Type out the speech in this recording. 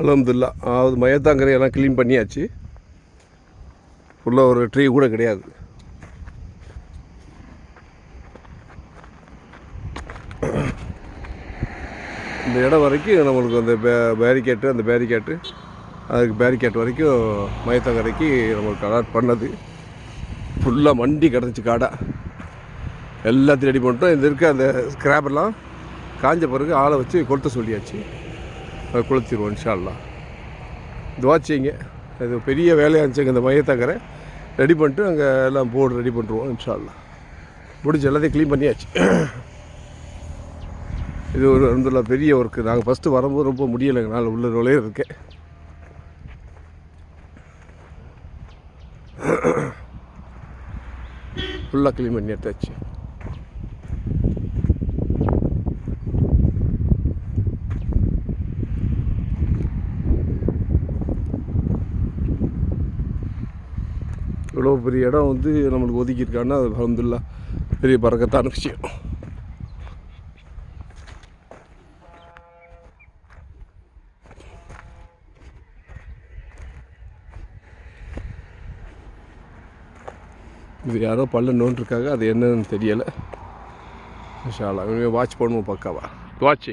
அல்ஹம்துலில்லாஹ். அதாவது மயத்தாங்கரையெல்லாம் க்ளீன் பண்ணியாச்சு. ஃபுல்லாக ஒரு ட்ரீ கூட கிடையாது. இந்த இடம் வரைக்கும் நம்மளுக்கு அந்த பேரிகேட்டு அதுக்கு பேரிகேட் வரைக்கும் மயத்தாங்கரைக்கு நம்மளுக்கு அலாட் பண்ணது. ஃபுல்லாக மண்டி கிடந்துச்சு காடாக. எல்லாத்தையும் ரெடி பண்ணிட்டோம். இந்த இருக்க அந்த ஸ்க்ராப்பெல்லாம் காஞ்ச பிறகு ஆளை வச்சு கொளுத்த சொல்லியாச்சு. அதை கொளுத்திடுவோம் இன்ஷா அல்லாஹ். துவா செய்யுங்க. இது பெரிய வேலையாக இருந்துச்சுங்க. இந்த மயத்தாங்கரை ரெடி பண்ணிட்டு அங்கே எல்லாம் போர்டு ரெடி பண்ணிடுவோம் இன்ஷா அல்லாஹ். முடிச்சு எல்லாத்தையும் க்ளீன் பண்ணியாச்சு. இது ஒரு அல்ஹம்துலில்லாஹ் பெரிய ஒர்க்கு. நாங்கள் ஃபஸ்ட்டு வரும்போது ரொம்ப முடியலைங்க. நான் உள்ள நுழைய இருக்கேன். ஃபுல்லாக க்ளீன் பண்ணி எடுத்தாச்சு. இவ்வளோ பெரிய இடம் வந்து நம்மளுக்கு ஒதுக்கியிருக்காங்கன்னா அது அல்ஹம்துலில்லாஹ் பெரிய பரக்கத்தான விஷயம். இது யாரோ பல்ல நோண்டிருக்காங்க. அது என்னன்னு தெரியலை. இன்ஷா அல்லாஹ் வாட்ச் பண்ணுவோம் பக்காவா. வாட்ச்